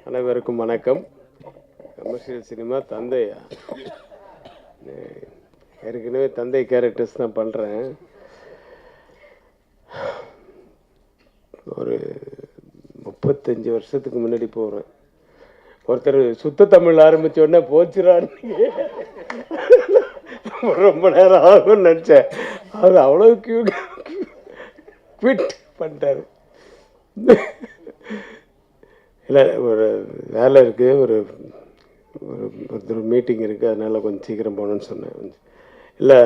அனைவருக்கும் வணக்கம். Commercial cinema தந்தையா, ஏற்கனவே தந்தை கேரக்டர்ஸ் தான் பண்ணுறேன். ஒரு 35 வருஷத்துக்கு முன்னாடி போகிறேன். ஒருத்தர் சுத்த தமிழ் ஆரம்பித்த உடனே போச்சுறான்னு ரொம்ப நேரம் ஆகும்னு நினச்சேன். அவர் அவ்வளோ குவிட் பண்ணிட்டார். இல்லை, ஒரு வேலை இருக்குது, ஒரு மீட்டிங் இருக்குது, அதனால் கொஞ்சம் சீக்கிரம் போகணுன்னு சொன்னேன். இல்லை,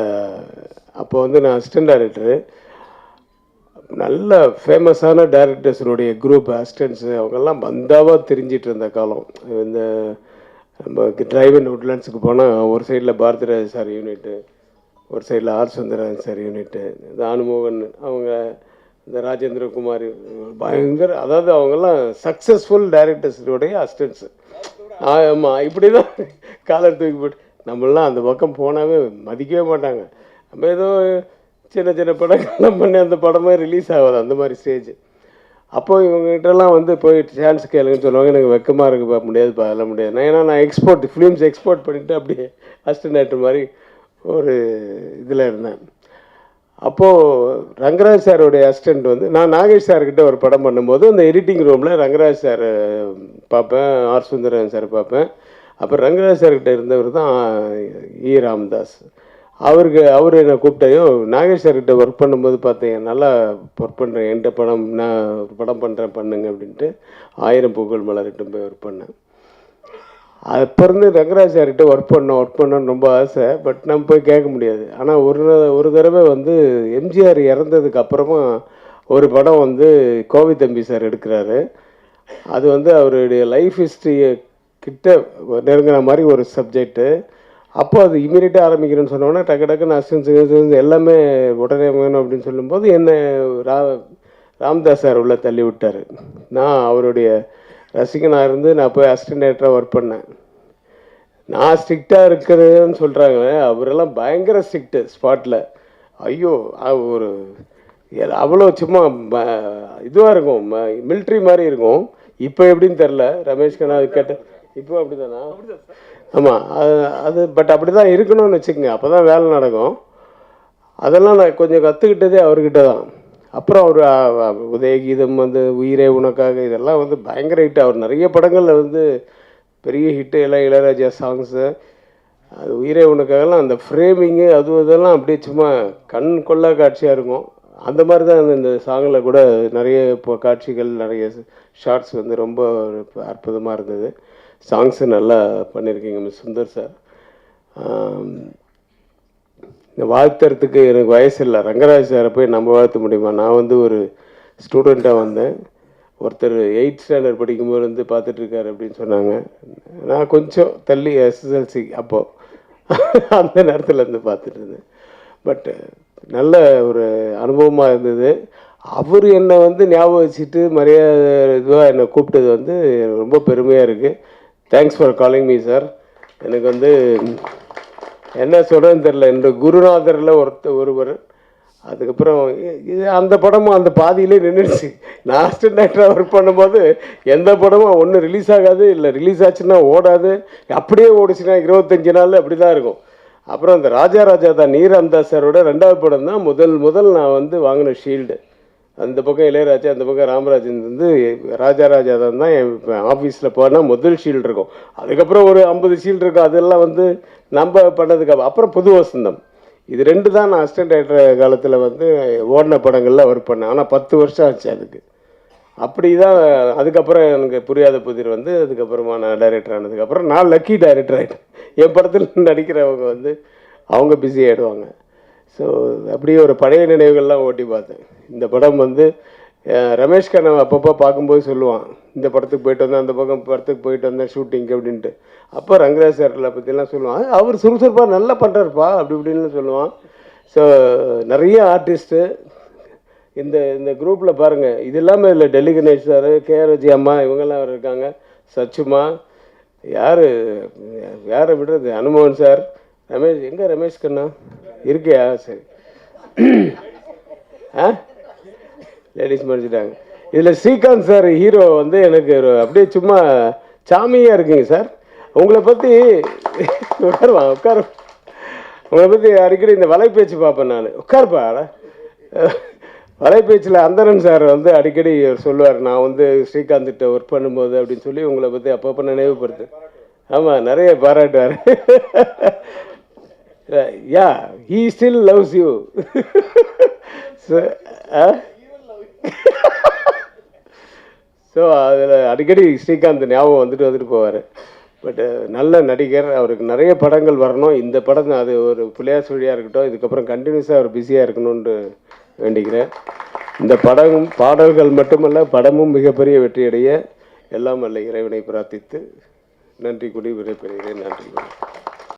அப்போ வந்து நான் அசிஸ்டன்ட் டைரக்டரு. நல்ல ஃபேமஸான டைரக்டர்ஸினுடைய குரூப் அசிஸ்டன்ஸு அவங்கெல்லாம் பந்தாவாக தெரிஞ்சிட்டு இருந்த காலம். இந்த நம்ம டிரைவ் அண்ட் உட்லாண்ட்ஸுக்கு போனால் ஒரு சைடில் பாரதிராஜ் சார் யூனிட்டு, ஒரு சைடில் ஆர் சுந்தரராஜன் சார் யூனிட்டு, இந்த அனுமோகன், அவங்க இந்த ராஜேந்திர குமார், பயங்கர, அதாவது அவங்கெல்லாம் சக்ஸஸ்ஃபுல் டைரக்டர்ஸுடைய அசிஸ்டன்ஸு. ஆமாம், இப்படி தான் காலர் தூக்கி போட்டு நம்மளாம் அந்த பக்கம் போனாவே மதிக்கவே மாட்டாங்க. நம்ம ஏதோ சின்ன சின்ன படங்கள்லாம் பண்ணி அந்த படமே ரிலீஸ் ஆகாது, அந்த மாதிரி ஸ்டேஜ். அப்போது இவங்ககிட்டலாம் வந்து போய் சான்ஸ் கேளுங்கன்னு சொல்லுவாங்க. எனக்கு வெக்கமாக இருக்குப்பா, முடியாதுப்பா, அதெல்லாம் முடியாது. ஏன்னா நான் ஃபிலிம்ஸ் எக்ஸ்போர்ட் பண்ணிவிட்டு அப்படியே அசிஸ்டன்ட் டைரக்டர் மாதிரி ஒரு இதில் இருந்தேன். அப்போது ரங்கராஜ் சாரோடைய அசிஸ்டண்ட் வந்து, நான் நாகேஷ் சார்கிட்ட ஒரு படம் பண்ணும்போது அந்த எடிட்டிங் ரூமில் ரங்கராஜ் சார் பார்ப்பேன், ஆர் சுந்தரன் சார் பார்ப்பேன். அப்புறம் ரங்கராஜ் சார்கிட்ட இருந்தவர் தான் இ ராமதாஸ். அவர் என்னை கூப்பிட்டாயோ, நாகேஷ் சார்கிட்ட ஒர்க் பண்ணும்போது பார்த்தேன், நல்லா ஒர்க் பண்ணுறேன், என்கிட்ட படம், நான் ஒரு படம் பண்ணுறேன், பண்ணுங்க அப்படின்ட்டு 1000 பூக்கள் மலரட்டும் போய் ஒர்க் பண்ணேன். அப்போ இருந்து ரங்கராஜ் சார்கிட்ட ஒர்க் பண்ணணும்னு ரொம்ப ஆசை. பட் நம்ம போய் கேட்க முடியாது. ஆனால் ஒரு தடவை வந்து எம்ஜிஆர் இறந்ததுக்கு அப்புறமா ஒரு படம் வந்து கோவை தம்பி சார் எடுக்கிறாரு. அது வந்து அவருடைய லைஃப் ஹிஸ்ட்ரியை கிட்ட நெருங்கின மாதிரி ஒரு சப்ஜெக்டு. அப்போ அது இமீடியட்டாக ஆரம்பிக்கிறேன்னு சொன்னோன்னா டக்கு டக்குன்னு அசிஸ்டன்ஸ் எல்லாமே உடனே வேணும் அப்படின்னு சொல்லும்போது என்னை ராமதாஸ் சார் உள்ள தள்ளி விட்டார். நான் அவருடைய ரசிகனாக இருந்து நான் போய் அசிஸ்டன்ட் டைரக்டராக ஒர்க் பண்ணேன். நான் ஸ்ட்ரிக்டாக இருக்கிறதுன்னு சொல்கிறாங்க, அவரெல்லாம் பயங்கர ஸ்ட்ரிக்ட்டு ஸ்பாட்டில். ஐயோ, ஒரு அவ்வளோ சும்மா இதுவாக இருக்கும், மிலிட்ரி மாதிரி இருக்கும். இப்போ எப்படின்னு தெரில, ரமேஷ் கண்ணா கேட்ட இப்போ அப்படி தானா? ஆமாம், அது பட் அப்படி தான் இருக்கணும்னு வச்சுக்கோங்க, அப்போ தான் வேலை நடக்கும். அதெல்லாம் நான் கொஞ்சம் கற்றுக்கிட்டதே அவர்கிட்ட தான். அப்புறம் அவர் உதயகீதம் வந்து உயிரே உனக்காக, இதெல்லாம் வந்து பயங்கர ஹிட். அவர் நிறைய படங்களில் வந்து பெரிய ஹிட்டு, எல்லாம் இளையராஜா சாங்ஸு. அது உயிரே உனக்காகலாம் அந்த ஃப்ரேமிங்கு இதெல்லாம் அப்படியே சும்மா கண் கொள்ளா காட்சியாக இருக்கும். அந்த மாதிரி தான் இந்த சாங்கில் கூட நிறைய இப்போ காட்சிகள், நிறைய ஷார்ட்ஸ் வந்து ரொம்ப அற்புதமாக இருந்தது. சாங்ஸு நல்லா பண்ணியிருக்கீங்க மிஸ் சுந்தர் சார். இந்த வாழ்த்துறதுக்கு எனக்கு வயசு இல்லை. ரங்கராஜ் சாரை போய் நம்ம வாழ்த்த முடியுமா? நான் வந்து ஒரு ஸ்டூடெண்ட்டாக வந்தேன். ஒருத்தர் 8th ஸ்டாண்டர்ட் படிக்கும்போது வந்து பார்த்துட்ருக்காரு அப்படின்னு சொன்னாங்க. நான் கொஞ்சம் தள்ளி SSLC அப்போது அந்த நேரத்தில் இருந்து பார்த்துட்டு இருந்தேன். பட் நல்ல ஒரு அனுபவமாக இருந்தது. அவர் என்னை வந்து ஞாபகம் வச்சுட்டு மரியாதை இதுவாக என்னை கூப்பிட்டது வந்து ரொம்ப பெருமையாக இருக்குது. Thanks for calling me sir. எனக்கு வந்து என்ன சொல்கிறேன்னு தெரில. என்னோடய குருநாதரில் ஒருவர். அதுக்கப்புறம் இது அந்த படமும் அந்த பாதியிலே நின்றுடுச்சு. நான் அசிஸ்டன்ட் டைரக்டராக ஒர்க் பண்ணும்போது எந்த படமும் ஒன்று ரிலீஸ் ஆகாது, இல்லை ரிலீஸ் ஆச்சுன்னா ஓடாது, அப்படியே ஓடிச்சுன்னா 25 நாள் அப்படி தான் இருக்கும். அப்புறம் அந்த ராஜா தான் நீராம்தாஸ் சாரோட 2வது படம் தான் முதல் நான் வந்து வாங்கின ஷீல்டு. அந்த பக்கம் இளையராஜா, அந்த பக்கம் ராமராஜன் வந்து ராஜா தான் என் ஆஃபீஸில் போனால் முதல் ஷீல்டு இருக்கும். அதுக்கப்புறம் ஒரு 50 ஷீல்டு இருக்கும். அதெல்லாம் வந்து நம்ம பண்ணதுக்கு அப்புறம் புது வசந்தம், இது 2 தான் நான் அசிஸ்டன்ட் டைரக்டர் காலத்தில் வந்து ஓடின படங்களில் ஒர்க் பண்ணேன். ஆனால் 10 வருஷம் ஆச்சு அதுக்கு. அப்படி தான். அதுக்கப்புறம் எனக்கு புரியாத புதிர் வந்து அதுக்கப்புறமா நான் டைரக்டர் ஆனதுக்கப்புறம் நான் லக்கி டைரக்டர் ஆகிட்டேன். என் படத்தில் நடிக்கிறவங்க வந்து அவங்க பிஸி ஆகிடுவாங்க. ஸோ அப்படியே ஒரு பழைய நினைவுகள்லாம் ஓட்டி பார்த்தேன். இந்த படம் வந்து ரமேஷ் கண்ணா அப்பப்போ பார்க்கும்போது சொல்லுவான், இந்த படத்துக்கு போயிட்டு வந்தேன், அந்த படத்துக்கு போயிட்டு வந்தேன் ஷூட்டிங்க்கு அப்படின்ட்டு. அப்போ ரங்கராஜ் சார்களை பற்றிலாம் சொல்லுவான், அவர் சுறுசுறுப்பாக நல்லா பண்ணுறாருப்பா அப்படி இப்படின்னு சொல்லுவான். ஸோ நிறைய ஆர்டிஸ்ட்டு இந்த குரூப்பில் பாருங்கள். இது இல்லாமல் இதில் டெல்லி கணேஷ் சார், KR விஜய் அம்மா, இவங்கெல்லாம் இருக்காங்க, சச்சுமா, யாரை விடுறது, அனுமோகன் சார், ரமேஷ் கண்ணா இருக்கியா? சரி, லேடிஸ் மடிச்சிட்டாங்க. இதில் ஸ்ரீகாந்த் சார் ஹீரோ வந்து எனக்கு அப்படியே சும்மா சாமியாக இருக்குங்க சார். உங்களை பற்றி உட்கார உங்களை பற்றி அடிக்கடி இந்த வலைபேச்சு பார்ப்பேன் நான். உட்காருப்பா. வலைபேச்சில் அந்தரன் சார் வந்து அடிக்கடி சொல்லுவார், நான் வந்து ஸ்ரீகாந்த்கிட்ட ஒர்க் பண்ணும்போது அப்படின்னு சொல்லி உங்களை பற்றி அப்பப்போ நினைவுபடுத்து. ஆமாம், நிறைய பாராட்டுவார். Yeah, he still loves you. So அதில் அடிக்கடி ஸ்ரீகாந்த் ஞாபகம் வந்துட்டு போவார். பட்டு நல்ல நடிகர், அவருக்கு நிறைய படங்கள் வரணும். இந்த படம் அது ஒரு பிள்ளையார் சுழியாக இருக்கட்டும், இதுக்கப்புறம் கண்டினியூஸாக அவர் பிஸியாக இருக்கணும்னு வேண்டிக்கிறேன். இந்த படமும் பாடல்கள் மட்டுமல்ல, படமும் மிகப்பெரிய வெற்றியடைய எல்லாம் வல்ல இறைவனை பிரார்த்தித்து நன்றி கூடி விடைபெறுகிறேன். நன்றி.